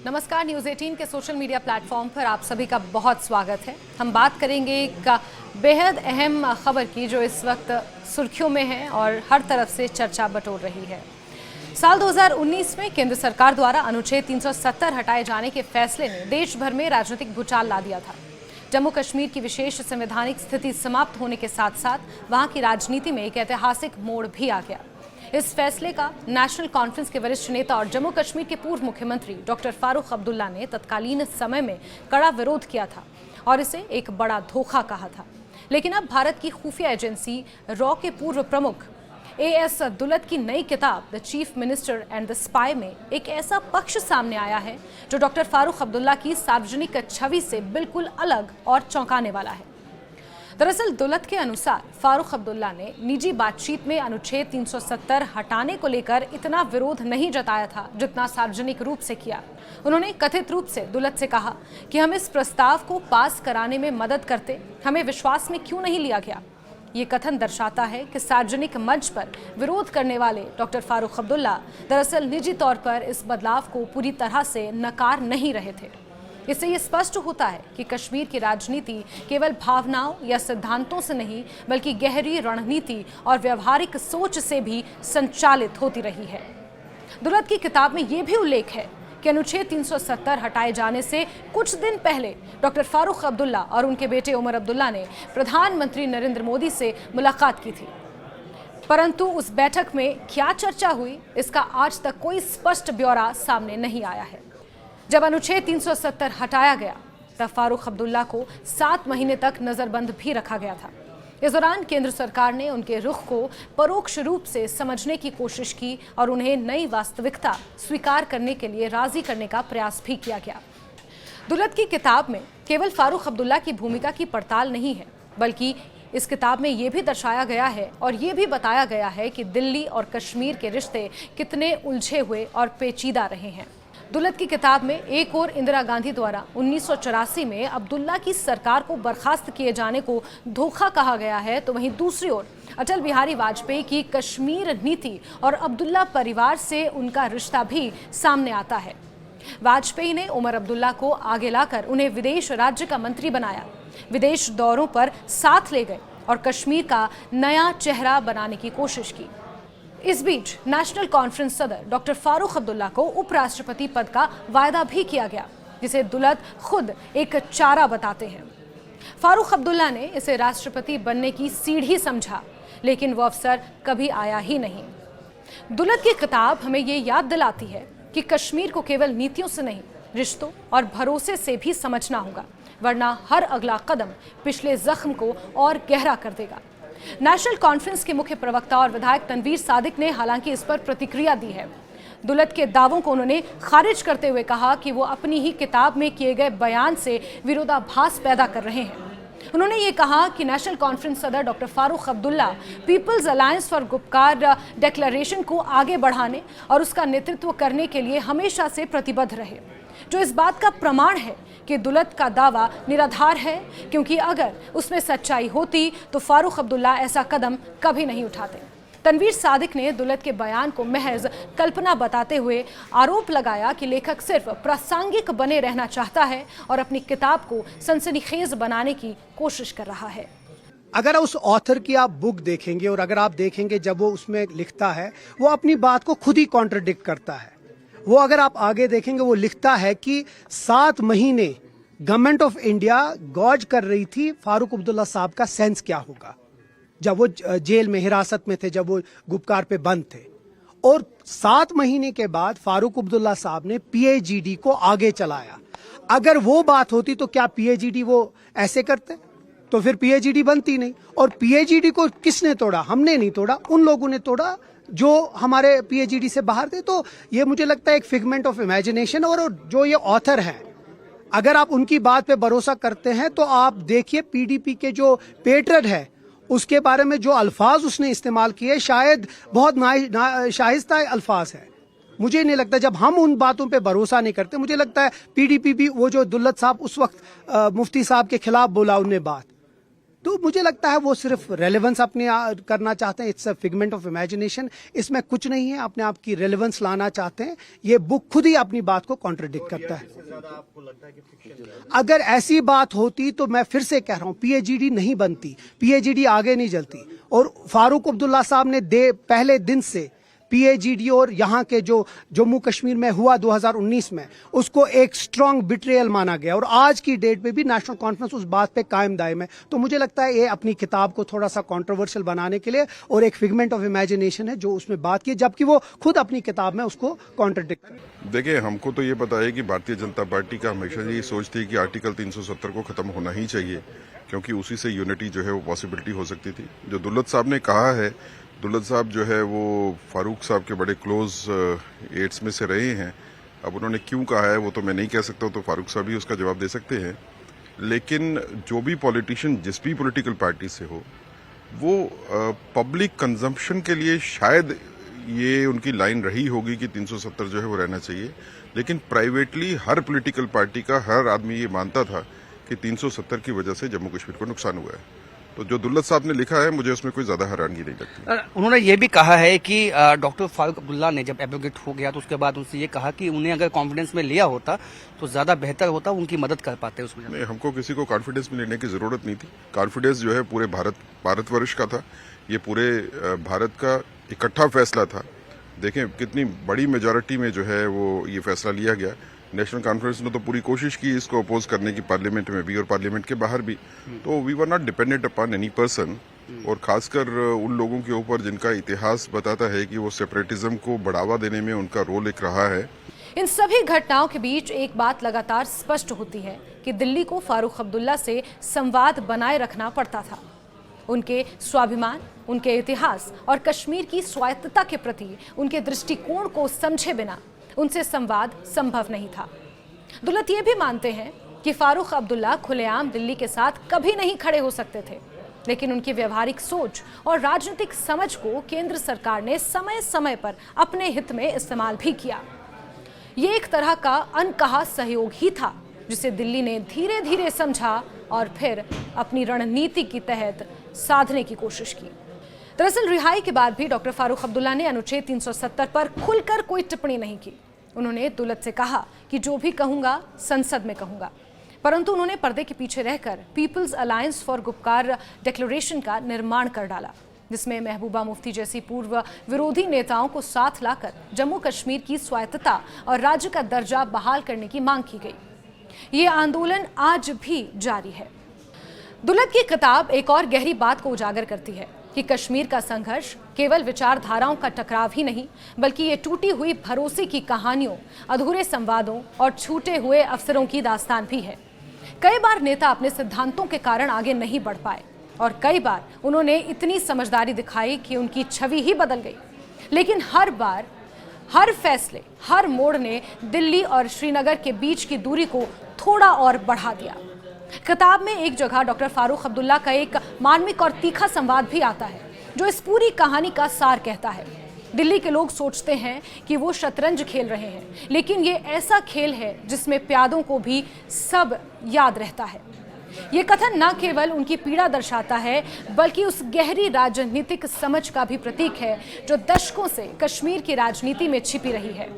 नमस्कार, न्यूज़ 18 के social media platform पर आप सभी का बहुत स्वागत है। हम बात करेंगे एक बेहद अहम खबर की जो इस वक्त सुर्खियों में है और हर तरफ से चर्चा बटोर रही है। साल 2019 में केंद्र सरकार द्वारा अनुच्छेद 370 हटाए जाने के फैसले ने देश भर में राजनीतिक भूचाल ला दिया था। जम्मू कश्मीर की विशेष संवैधानिक स्थिति समाप्त होने के साथ साथ वहां की राजनीति में एक ऐतिहासिक मोड़ भी आ गया। इस फैसले का नेशनल कॉन्फ्रेंस के वरिष्ठ नेता और जम्मू कश्मीर के पूर्व मुख्यमंत्री डॉक्टर फारूक अब्दुल्ला ने तत्कालीन समय में कड़ा विरोध किया था और इसे एक बड़ा धोखा कहा था। लेकिन अब भारत की खुफिया एजेंसी रॉ के पूर्व प्रमुख एएस दुलत की नई किताब the chief minister and the spy में एक ऐसा पक्ष सामने आया है जो डॉक्टर फारूक अब्दुल्ला की सार्वजनिक छवि से बिल्कुल अलग और चौंकाने वाला है। दरअसल दुलत के अनुसार फारूक अब्दुल्ला ने निजी बातचीत में अनुच्छेद 370 हटाने को लेकर इतना विरोध नहीं जताया था जितना सार्वजनिक रूप से किया। उन्होंने कथित रूप से दुलत से कहा कि हम इस प्रस्ताव को पास कराने में मदद करते, हमें विश्वास में क्यों नहीं लिया गया। ये कथन दर्शाता है कि सार्वजनिक मंच पर विरोध करने वाले डॉक्टर फारूक अब्दुल्ला दरअसल निजी तौर पर इस बदलाव को पूरी तरह से नकार नहीं रहे थे। इससे ये स्पष्ट होता है कि कश्मीर की राजनीति केवल भावनाओं या सिद्धांतों से नहीं बल्कि गहरी रणनीति और व्यवहारिक सोच से भी संचालित होती रही है। दुलत की किताब में ये भी उल्लेख है कि अनुच्छेद 370 हटाए जाने से कुछ दिन पहले डॉक्टर फारूक अब्दुल्ला और उनके बेटे उमर अब्दुल्ला ने प्रधानमंत्री नरेंद्र मोदी से मुलाकात की थी। परंतु उस बैठक में क्या चर्चा हुई, इसका आज तक कोई स्पष्ट ब्यौरा सामने नहीं आया है। जब अनुच्छेद 370 हटाया गया तब फारूक अब्दुल्ला को 7 महीने तक नजरबंद भी रखा गया था। इस दौरान केंद्र सरकार ने उनके रुख को परोक्ष रूप से समझने की कोशिश की और उन्हें नई वास्तविकता स्वीकार करने के लिए राजी करने का प्रयास भी किया गया। दुलत की किताब में केवल फारूक अब्दुल्ला की भूमिका की पड़ताल नहीं है, बल्कि इस किताब में ये भी दर्शाया गया है और ये भी बताया गया है कि दिल्ली और कश्मीर के रिश्ते कितने उलझे हुए और पेचीदा रहे हैं। दुलत की किताब में एक और इंदिरा गांधी द्वारा 1984 में अब्दुल्ला की सरकार को बर्खास्त किए जाने को धोखा कहा गया है, तो वहीं दूसरी ओर अटल बिहारी वाजपेयी की कश्मीर नीति और अब्दुल्ला परिवार से उनका रिश्ता भी सामने आता है। वाजपेयी ने उमर अब्दुल्ला को आगे लाकर उन्हें विदेश राज्य का मंत्री बनाया, विदेश दौरों पर साथ ले गए और कश्मीर का नया चेहरा बनाने की कोशिश की। इस बीच नेशनल कॉन्फ्रेंस सदर डॉक्टर फारूक अब्दुल्ला को उपराष्ट्रपति पद का वायदा भी किया गया, जिसे दुलत खुद एक चारा बताते हैं। फारूक अब्दुल्ला ने इसे राष्ट्रपति बनने की सीढ़ी समझा, लेकिन वो अवसर कभी आया ही नहीं। दुलत की किताब हमें ये याद दिलाती है कि कश्मीर को केवल नीतियों से नहीं, रिश्तों और भरोसे से भी समझना होगा, वरना हर अगला कदम पिछले जख्म को और गहरा कर देगा। नेशनल कॉन्फ्रेंस के मुख्य प्रवक्ता और विधायक तनवीर सादिक ने हालांकि इस पर प्रतिक्रिया दी है। दुलत के दावों को उन्होंने खारिज करते हुए कहा कि वो अपनी ही किताब में किए गए बयान से विरोधाभास पैदा कर रहे हैं। उन्होंने ये कहा कि नेशनल कॉन्फ्रेंस सदर doctor Farooq Abdullah People's Alliance for Gupkar Declaration को आगे बढ़ाने और उसका नेतृत्व करने के लिए हमेशा से प्रतिबद्ध रहे, जो इस बात का प्रमाण है कि दुलत का दावा निराधार है, क्योंकि अगर उसमें सच्चाई होती तो फारूक अब्दुल्ला ऐसा कदम कभी नहीं उठाते। तनवीर सादिक ने दुलत के बयान को महज कल्पना बताते हुए आरोप लगाया कि लेखक सिर्फ प्रासंगिक बने रहना चाहता है और अपनी किताब को सनसनीखेज बनाने की कोशिश कर रहा है। अगर उस ऑथर की आप बुक देखेंगे और अगर आप देखेंगे जब वो उसमें लिखता है, वो अपनी बात को खुद ही कॉन्ट्रडिक्ट करता है। वो अगर आप आगे देखेंगे, वो लिखता है कि 7 महीने गवर्नमेंट ऑफ इंडिया गौज कर रही थी फारूक अब्दुल्ला साहब का सेंस क्या होगा जब वो जेल में हिरासत में थे, जब वो गुपकार पे बंद थे। और 7 महीने के बाद फारूक अब्दुल्ला साहब ने पीएजीडी को आगे चलाया। अगर वो बात होती तो क्या पीएजीडी वो ऐसे करते? तो फिर पीएजीडी बनती नहीं। और पीएजीडी को किसने तोड़ा? हमने नहीं तोड़ा, उन लोगों ने तोड़ा जो हमारे पीएजीडी से बाहर थे। तो ये मुझे लगता है एक फिगमेंट ऑफ इमेजिनेशन। और जो ये ऑथर हैं, अगर आप उनकी बात पे भरोसा करते हैं तो आप देखिए पीडीपी के जो पेट्रन है उसके बारे में जो अल्फाज उसने इस्तेमाल किए, शायद बहुत शाइस्ता अल्फाज है। मुझे नहीं लगता, जब हम उन बातों पे भरोसा नहीं करते, मुझे लगता है पीडीपी भी, वो जो दुल्लत साहब उस वक्त मुफ्ती साहब के खिलाफ बोला उनने बात, तो मुझे लगता है वो सिर्फ रेलेवेंस अपने करना चाहते हैं। It's a figment of imagination, इसमें कुछ नहीं है, अपने आप की रेलेवेंस लाना चाहते हैं। ये बुक खुद ही अपनी बात को कॉन्ट्रडिक्ट करता है। अगर ऐसी बात होती तो मैं फिर से कह रहा हूं, पीएचडी नहीं बनती, पीएचडी आगे नहीं चलती। और फारूक अब्दुल्ला साहब ने पहले दिन से पीएचडी और यहाँ के जो जम्मू कश्मीर में हुआ 2019 में, उसको एक स्ट्रांग बिट्रेयल माना गया। और आज की डेट में भी नेशनल कॉन्फ्रेंस उस बात पे कायम दायम है। तो मुझे लगता है ये अपनी किताब को थोड़ा सा कंट्रोवर्शियल बनाने के लिए और एक फिगमेंट ऑफ इमेजिनेशन है जो उसमें बात की, जबकि वो खुद अपनी किताब में उसको कॉन्ट्रडिक्ट। देखिए, हमको तो ये पता है कि भारतीय जनता पार्टी का हमेशा ये सोच थी कि आर्टिकल 370 को खत्म होना ही चाहिए, क्योंकि उसी से यूनिटी जो है वो पॉसिबिलिटी हो सकती थी। जो दुल्लत साहब ने कहा है, दुल्लत साहब जो है वो फारूक साहब के बड़े क्लोज एड्स में से रहे हैं। अब उन्होंने क्यों कहा है वो तो मैं नहीं कह सकता, तो फारूक साहब ही उसका जवाब दे सकते हैं। लेकिन जो भी पॉलिटिशियन जिस भी पॉलिटिकल पार्टी से हो, वो पब्लिक कंजम्पशन के लिए शायद ये उनकी लाइन रही होगी कि 370 जो है वो रहना चाहिए। लेकिन प्राइवेटली हर पॉलिटिकल पार्टी का हर आदमी ये मानता था कि 370 की वजह से जम्मू कश्मीर को नुकसान हुआ है। तो जो दुल्लत साहब ने लिखा है, मुझे उसमें कोई ज्यादा हैरानगी नहीं लगती। उन्होंने ये भी कहा है कि डॉक्टर फारूक अब्दुल्ला ने जब एब्रोगेट हो गया तो उसके बाद उनसे ये कहा कि उन्हें अगर कॉन्फिडेंस में लिया होता तो ज्यादा बेहतर होता, उनकी मदद कर पाते उसमें। नहीं, हमको किसी को कॉन्फिडेंस में लेने की जरूरत नहीं थी। कॉन्फिडेंस जो है पूरे भारतवर्ष का था, ये पूरे भारत का इकट्ठा फैसला था। देखें कितनी बड़ी मेजॉरिटी में जो है वो ये फैसला लिया गया। नेशनल कॉन्फ्रेंस ने तो पूरी कोशिश की इसको अपोज करने की, पार्लियामेंट में भी और पार्लियामेंट के बाहर भी। तो we were not dependent upon any person, और खासकर उन लोगों के ऊपर जिनका इतिहास बताता है कि वो सेपरेटिज्म को बढ़ावा देने में उनका रोल एक रहा है। इन सभी घटनाओं के बीच एक बात लगातार स्पष्ट होती है कि दिल्ली को फारूक अब्दुल्ला से संवाद बनाए रखना पड़ता था। उनके स्वाभिमान, उनके इतिहास और कश्मीर की स्वायत्तता के प्रति उनके दृष्टिकोण को समझे बिना उनसे संवाद संभव नहीं था। दुल्लत ये भी मानते हैं कि फारूक अब्दुल्ला खुलेआम दिल्ली के साथ कभी नहीं खड़े हो सकते थे, लेकिन उनकी व्यवहारिक सोच और राजनीतिक समझ को केंद्र सरकार ने समय समय पर अपने हित में इस्तेमाल भी किया। ये एक तरह का अनकहा सहयोग ही था, जिसे दिल्ली ने धीरे धीरे समझा और फिर अपनी रणनीति के तहत साधने की कोशिश की। दरअसल रिहाई के बाद भी डॉक्टर फारूक अब्दुल्ला ने अनुच्छेद 370 पर खुलकर कोई टिप्पणी नहीं की। उन्होंने दुल्लत से कहा कि जो भी कहूंगा संसद में कहूंगा, परंतु उन्होंने पर्दे के पीछे रहकर People's Alliance for Gupkar Declaration का निर्माण कर डाला, जिसमें महबूबा मुफ्ती जैसी पूर्व विरोधी नेताओं को साथ लाकर जम्मू कश्मीर की स्वायत्तता और राज्य का दर्जा बहाल करने की मांग की गई। ये आंदोलन आज भी जारी है। दुल्लत की किताब एक और गहरी बात को उजागर करती है कि कश्मीर का संघर्ष केवल विचारधाराओं का टकराव ही नहीं, बल्कि ये टूटी हुई भरोसे की कहानियों, अधूरे संवादों और छूटे हुए अवसरों की दास्तान भी है। कई बार नेता अपने सिद्धांतों के कारण आगे नहीं बढ़ पाए और कई बार उन्होंने इतनी समझदारी दिखाई कि उनकी छवि ही बदल गई। लेकिन हर बार, हर फैसले, हर मोड़ ने दिल्ली और श्रीनगर के बीच की दूरी को थोड़ा और बढ़ा दिया। किताब में एक जगह डॉक्टर फारूक अब्दुल्ला का एक मार्मिक और तीखा संवाद भी आता है, जो इस पूरी कहानी का सार कहता है। दिल्ली के लोग सोचते हैं कि वो शतरंज खेल रहे हैं, लेकिन ये ऐसा खेल है जिसमें प्यादों को भी सब याद रहता है। ये कथन न केवल उनकी पीड़ा दर्शाता है, बल्कि उस गहरी राजनीतिक समझ का भी प्रतीक है जो दशकों से कश्मीर की राजनीति में छिपी रही है।